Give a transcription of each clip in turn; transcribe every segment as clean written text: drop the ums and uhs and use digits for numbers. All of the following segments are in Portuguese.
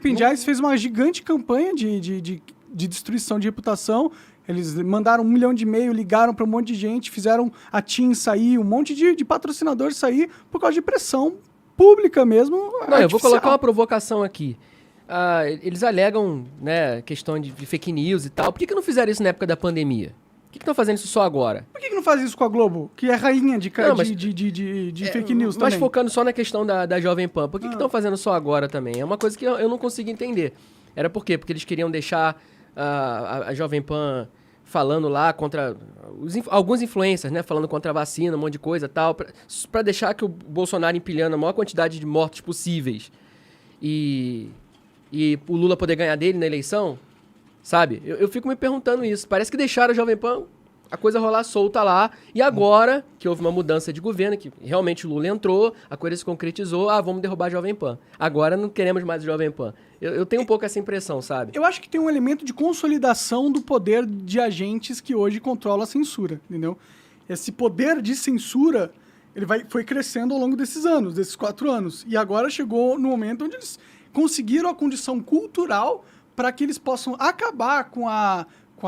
Sleeping Giants fez uma gigante campanha de destruição de reputação. Eles mandaram 1 milhão de e-mail, ligaram para um monte de gente, fizeram a TIM sair, um monte de patrocinadores sair por causa de pressão pública mesmo. Não, eu vou colocar uma provocação aqui. Eles alegam, né, questão de fake news e tal. Por que não fizeram isso na época da pandemia? Por que estão fazendo isso só agora? Por que não faz isso com a Globo, que é rainha de fake news também? Mas focando só na questão da Jovem Pan, por que estão fazendo só agora também? É uma coisa que eu não consigo entender. Era por quê? Porque eles queriam deixar a Jovem Pan falando lá contra alguns influencers, né? Falando contra a vacina, um monte de coisa e tal, pra deixar que o Bolsonaro empilhando a maior quantidade de mortos possíveis e o Lula poder ganhar dele na eleição, sabe? Eu fico me perguntando isso. Parece que deixaram a Jovem Pan a coisa rolar solta lá, e agora que houve uma mudança de governo, que realmente o Lula entrou, a coisa se concretizou, vamos derrubar a Jovem Pan. Agora não queremos mais a Jovem Pan. Eu tenho um pouco essa impressão, sabe? Eu acho que tem um elemento de consolidação do poder de agentes que hoje controla a censura, entendeu? Esse poder de censura, foi crescendo ao longo desses anos, desses 4 anos, e agora chegou no momento onde eles conseguiram a condição cultural para que eles possam acabar com a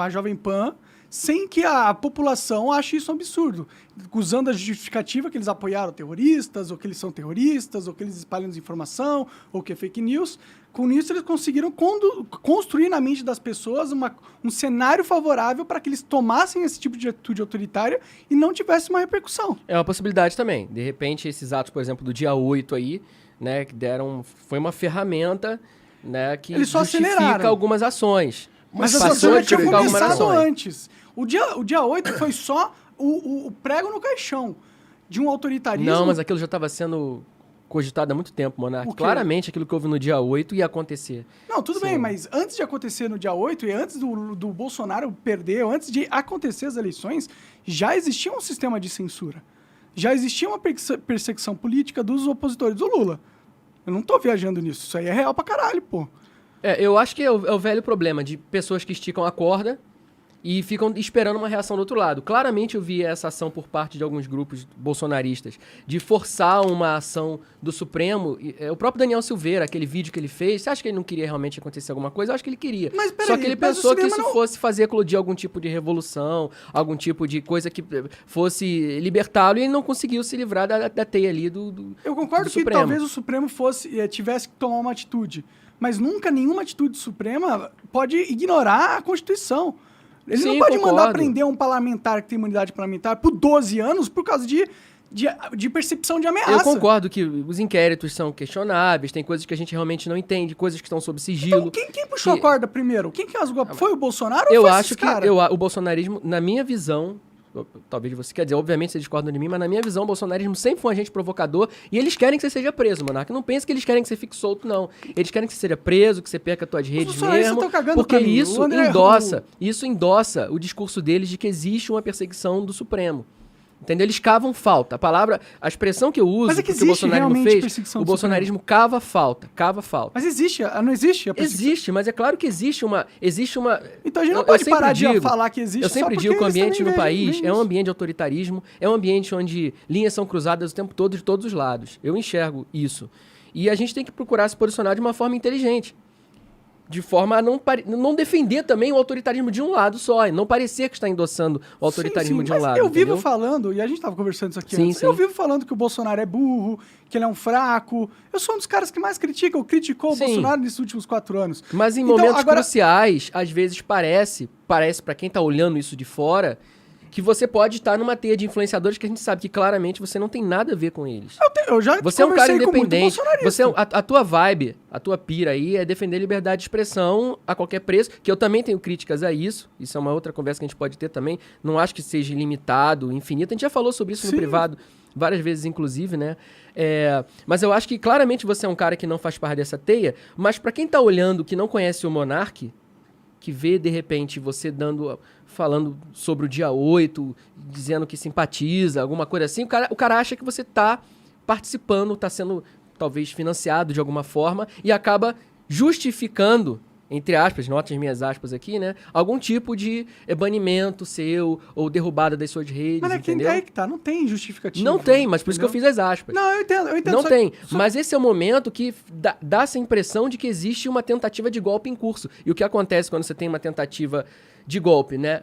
Jovem Pan, sem que a população ache isso um absurdo, usando a justificativa que eles apoiaram terroristas, ou que eles são terroristas, ou que eles espalham desinformação, ou que é fake news. Com isso, eles conseguiram construir na mente das pessoas um cenário favorável para que eles tomassem esse tipo de atitude autoritária e não tivesse uma repercussão. É uma possibilidade também. De repente, esses atos, por exemplo, do dia 8 aí, né, que foi uma ferramenta, né, que eles só justifica aceleraram algumas ações. Mas a censura tinha começado antes. O dia 8 foi só o prego no caixão de um autoritarismo. Não, mas aquilo já estava sendo cogitado há muito tempo, Monark. Claramente aquilo que houve no dia 8 ia acontecer. Não, tudo bem, mas antes de acontecer no dia 8 e antes do Bolsonaro perder, antes de acontecer as eleições, já existia um sistema de censura. Já existia uma perseguição política dos opositores do Lula. Eu não tô viajando nisso. Isso aí é real pra caralho, pô. Eu acho que é o velho problema de pessoas que esticam a corda e ficam esperando uma reação do outro lado. Claramente eu vi essa ação por parte de alguns grupos bolsonaristas de forçar uma ação do Supremo. O próprio Daniel Silveira, aquele vídeo que ele fez, você acha que ele não queria realmente acontecer alguma coisa? Eu acho que ele queria. Só que ele pensou que isso fosse fazer eclodir algum tipo de revolução, algum tipo de coisa que fosse libertá-lo, e ele não conseguiu se livrar da teia ali do Eu concordo do que Supremo. Talvez o Supremo tivesse que tomar uma atitude, mas nunca nenhuma atitude suprema pode ignorar a Constituição. Ele não pode mandar prender um parlamentar que tem imunidade parlamentar por 12 anos por causa de percepção de ameaça. Eu concordo que os inquéritos são questionáveis, tem coisas que a gente realmente não entende, coisas que estão sob sigilo. Então, quem puxou a corda primeiro? Quem que rasgou? Foi o Bolsonaro ou foi acho que cara? o bolsonarismo, na minha visão, talvez você quer dizer, obviamente você discorda de mim, mas na minha visão o bolsonarismo sempre foi um agente provocador e eles querem que você seja preso, Monarca. Não pensa que eles querem que você fique solto, não. Eles querem que você seja preso, que você perca as tuas redes mesmo, porque isso endossa o discurso deles de que existe uma perseguição do Supremo. Entendeu? Eles cavam falta. A expressão que eu uso, mas é que porque o bolsonarismo fez, o bolsonarismo cava falta. Mas existe, não existe a perseguição? Existe, mas é claro que existe uma... Então a gente não pode parar de falar que existe. Eu sempre digo que o ambiente no país é um ambiente de autoritarismo, é um ambiente onde linhas são cruzadas o tempo todo de todos os lados. Eu enxergo isso. E a gente tem que procurar se posicionar de uma forma inteligente. De forma a não defender também o autoritarismo de um lado só, e não parecer que está endossando o autoritarismo de um lado. Eu vivo falando, e a gente estava conversando isso aqui antes, eu vivo falando que o Bolsonaro é burro, que ele é um fraco. Eu sou um dos caras que mais criticou o Bolsonaro nesses últimos 4 anos. Mas em momentos cruciais, às vezes parece para quem está olhando isso de fora, que você pode estar numa teia de influenciadores que a gente sabe que claramente você não tem nada a ver com eles. Eu já você é um cara independente. A tua vibe, a tua pira aí é defender liberdade de expressão a qualquer preço, que eu também tenho críticas a isso. Isso é uma outra conversa que a gente pode ter também. Não acho que seja ilimitado, infinito. A gente já falou sobre isso no privado várias vezes, inclusive, né? Mas eu acho que claramente você é um cara que não faz parte dessa teia, mas para quem tá olhando que não conhece o Monark, que vê, de repente, você falando sobre o dia 8, dizendo que simpatiza, alguma coisa assim, o cara acha que você tá participando, tá sendo, talvez, financiado de alguma forma, e acaba justificando entre aspas, note as minhas aspas aqui, né? Algum tipo de banimento seu ou derrubada das suas redes, Mas entendeu? é que tá, não tem justificativa. Não tem, mas por isso que eu fiz as aspas. Não, eu entendo. Não tem, mas esse é o momento que dá essa impressão de que existe uma tentativa de golpe em curso. E o que acontece quando você tem uma tentativa de golpe, né?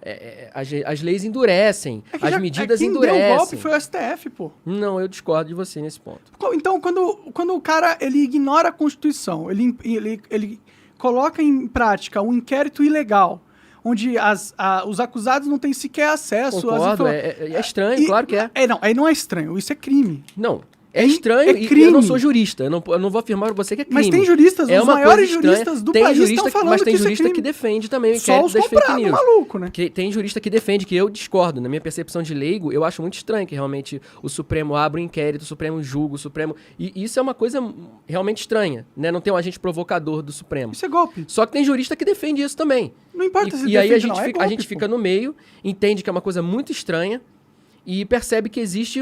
As leis endurecem, as medidas endurecem. Quem deu o golpe foi o STF, pô. Não, eu discordo de você nesse ponto. Então, quando o cara ele ignora a Constituição, ele coloca em prática um inquérito ilegal, onde os acusados não têm sequer acesso Concordo, é estranho, claro que é. Não, aí não é estranho, isso é crime. Não, é estranho é crime. E eu não sou jurista, eu não vou afirmar pra você que é crime. Mas tem juristas, os maiores juristas do país estão falando mas tem que isso é jurista crime. que defende também o Só inquérito os das fake news. maluco, né? Tem jurista que defende, que eu discordo. Na minha percepção de leigo, eu acho muito estranho que realmente o Supremo abra um inquérito, o Supremo julga, o Supremo... E isso é uma coisa realmente estranha, né? Não tem um agente provocador do Supremo. Isso é golpe. Só que tem jurista que defende isso também. Não importa se E aí defende, a gente fica no meio, entende que é uma coisa muito estranha e percebe que existe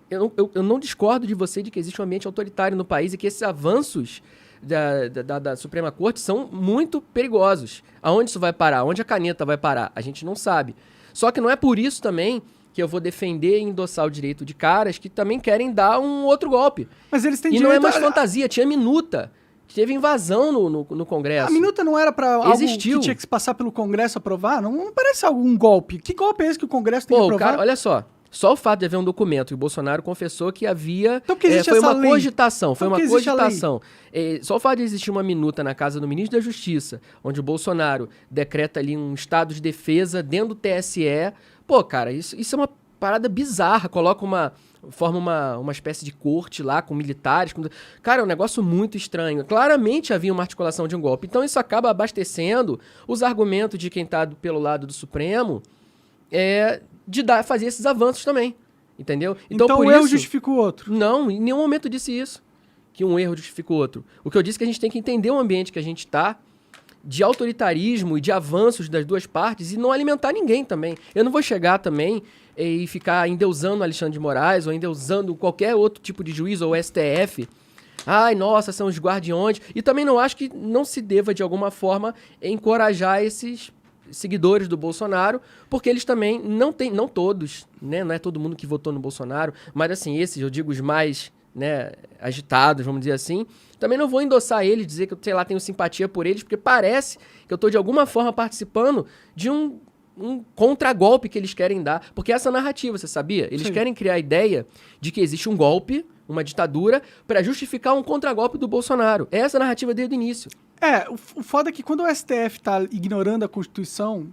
eu não discordo de você de que existe um ambiente autoritário no país e que esses avanços da Suprema Corte são muito perigosos. Aonde isso vai parar? Onde a caneta vai parar? A gente não sabe. Só que não é por isso também que eu vou defender e endossar o direito de caras que também querem dar um outro golpe. Mas eles têm e direito... não é mais fantasia, tinha minuta. Teve invasão no Congresso. A minuta não era pra algo que tinha que se passar pelo Congresso aprovar? Não parece algum golpe. Que golpe é esse que o Congresso tem que aprovar? Cara, olha só o fato de haver um documento e o Bolsonaro confessou que havia... Então, porque existe foi essa uma lei. cogitação, Então, só o fato de existir uma minuta na casa do ministro da Justiça, onde o Bolsonaro decreta ali um estado de defesa dentro do TSE. Pô, cara, isso é uma parada bizarra. Forma uma espécie de corte lá com militares. Cara, é um negócio muito estranho. Claramente havia uma articulação de um golpe. Então isso acaba abastecendo os argumentos de quem está pelo lado do Supremo de fazer esses avanços também. Entendeu? Então por um erro isso, justifica o outro. Não, em nenhum momento eu disse isso. Que um erro justifica o outro. O que eu disse é que a gente tem que entender o ambiente que a gente está, de autoritarismo e de avanços das duas partes, e não alimentar ninguém também. Eu não vou chegar também e ficar endeusando Alexandre de Moraes ou endeusando qualquer outro tipo de juiz ou STF. Ai, nossa, são os guardiões. E também não acho que não se deva, de alguma forma, encorajar esses seguidores do Bolsonaro, porque eles também não todos, né? Não é todo mundo que votou no Bolsonaro, mas assim, esses, eu digo, os mais, né, agitados, vamos dizer assim, também não vou endossar eles, dizer que eu, sei lá, tenho simpatia por eles, porque parece que eu estou de alguma forma participando de um contragolpe que eles querem dar. Porque essa narrativa, você sabia? Eles querem criar a ideia de que existe um golpe, uma ditadura, para justificar um contragolpe do Bolsonaro. É essa a narrativa desde o início. O foda é que quando o STF tá ignorando a Constituição,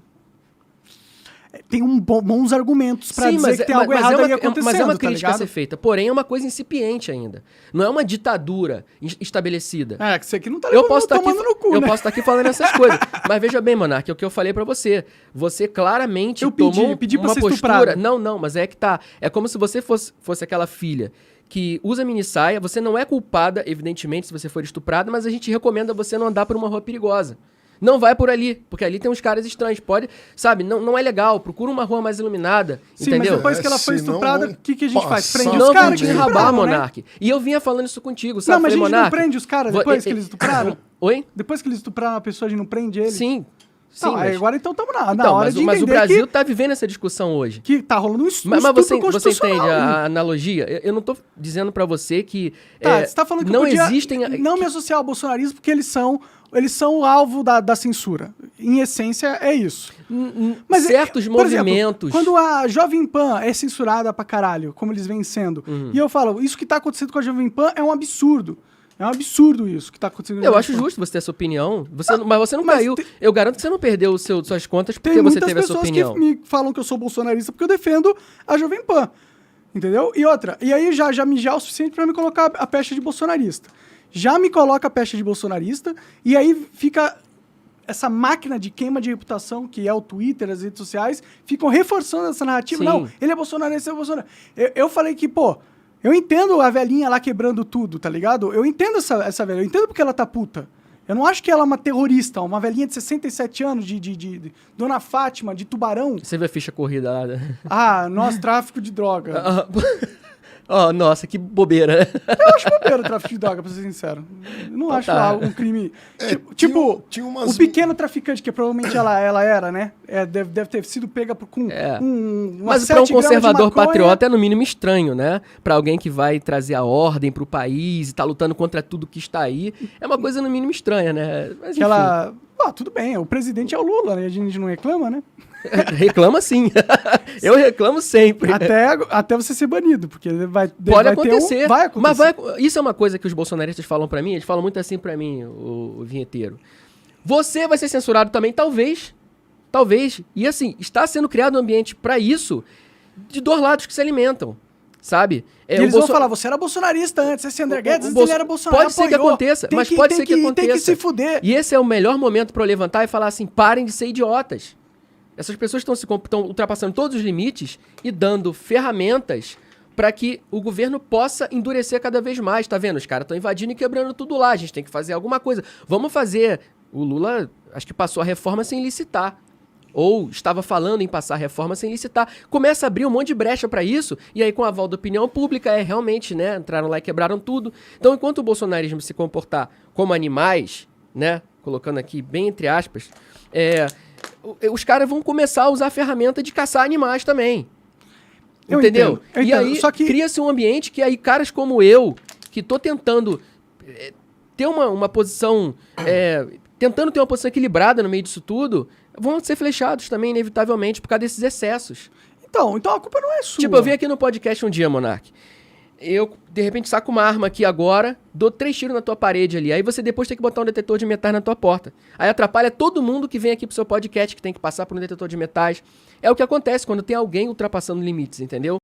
tem bons argumentos pra dizer que tem algo errado aí acontecendo, mas é uma crítica tá a ser feita. Porém, é uma coisa incipiente ainda. Não é uma ditadura estabelecida. Que você aqui não tá tomando no cu, né? Eu posso estar aqui falando essas coisas. Mas veja bem, Monark, é o que eu falei pra você. Você claramente tomou pedi pra uma ser postura... estuprado. Não, mas é que tá. É como se você fosse aquela filha que usa minissaia. Você não é culpada, evidentemente, se você for estuprada, mas a gente recomenda você não andar por uma rua perigosa. Não vai por ali, porque ali tem uns caras estranhos. Pode, sabe, não é legal. Procura uma rua mais iluminada, entendeu? Mas depois que ela foi estuprada, o que a gente faz? Prende os os caras que estupraram, enrabar, né? Monark. E eu vinha falando isso contigo, sabe? Não, mas a gente Monark, não prende os caras depois que eles estupraram? Oi? Depois que eles estupraram a pessoa, a gente não prende eles? Sim. Mas... Agora então estamos na hora de entender mas o Brasil tá vivendo essa discussão hoje. Que tá rolando um estupro você entende a analogia? Eu não tô dizendo pra você que você tá falando que não eu existem... não me associar ao bolsonarismo porque eles são o alvo da censura. Em essência, é isso. Mas certos movimentos... Exemplo, quando a Jovem Pan é censurada pra caralho, como eles vêm sendo, e eu falo, isso que tá acontecendo com a Jovem Pan é um absurdo. É um absurdo isso que tá acontecendo. Eu acho justo você ter essa opinião. Mas você não caiu. Eu garanto que você não perdeu suas contas porque você teve essa opinião. Tem muitas pessoas que me falam que eu sou bolsonarista porque eu defendo a Jovem Pan. Entendeu? E outra, e aí já é o suficiente pra me colocar a pecha de bolsonarista. Já me coloca a pecha de bolsonarista e aí fica essa máquina de queima de reputação que é o Twitter, as redes sociais, ficam reforçando essa narrativa. Sim. Não, ele é bolsonarista, ele é bolsonarista. Eu falei que, eu entendo a velhinha lá quebrando tudo, tá ligado? Eu entendo essa velha, eu entendo porque ela tá puta. Eu não acho que ela é uma terrorista, uma velhinha de 67 anos, de Dona Fátima, de Tubarão. Você viu a ficha corrida lá? Nossa, tráfico de droga. Oh, nossa, que bobeira, né? Eu acho bobeira o tráfico de droga, pra ser sincero. Eu não acho lá um crime... tinha umas- o pequeno traficante, que provavelmente ela era, né? Deve ter sido pega com Mas para um conservador patriota é no mínimo estranho, né? Para alguém que vai trazer a ordem pro país e tá lutando contra tudo que está aí, é uma coisa no mínimo estranha, né? Mas enfim. Tudo bem, o presidente é o Lula, né? A gente não reclama, né? Reclama sim. Eu reclamo sempre. Até você ser banido, porque Pode acontecer. Vai acontecer. Mas isso é uma coisa que os bolsonaristas falam pra mim, eles falam muito assim pra mim, o vinheteiro. Você vai ser censurado também, talvez. Talvez. E assim, está sendo criado um ambiente pra isso de dois lados que se alimentam. Sabe? E eles vão falar, você era bolsonarista antes, esse André Guedes, ele era bolsonarista. Pode ser que aconteça, mas pode ser que aconteça. Tem que se fuder. E esse é o melhor momento pra eu levantar e falar assim, parem de ser idiotas. Essas pessoas estão ultrapassando todos os limites e dando ferramentas para que o governo possa endurecer cada vez mais. Tá vendo? Os caras estão invadindo e quebrando tudo lá. A gente tem que fazer alguma coisa. Vamos fazer. O Lula, acho que passou a reforma sem licitar. Ou estava falando em passar a reforma sem licitar. Começa a abrir um monte de brecha para isso. E aí, com a aval da opinião pública, realmente, né? Entraram lá e quebraram tudo. Então, enquanto o bolsonarismo se comportar como animais, né? Colocando aqui bem entre aspas, os caras vão começar a usar a ferramenta de caçar animais também. Entendeu? Eu e entendo. aí Só que... cria-se um ambiente que aí caras como eu, que tô tentando ter uma posição... tentando ter uma posição equilibrada no meio disso tudo, vão ser flechados também, inevitavelmente, por causa desses excessos. Então a culpa não é sua. Tipo, eu vim aqui no podcast um dia, Monark. Eu, de repente, saco uma arma aqui agora, dou 3 tiros na tua parede ali. Aí você depois tem que botar um detetor de metais na tua porta. Aí atrapalha todo mundo que vem aqui pro seu podcast, que tem que passar por um detetor de metais. É o que acontece quando tem alguém ultrapassando limites, entendeu?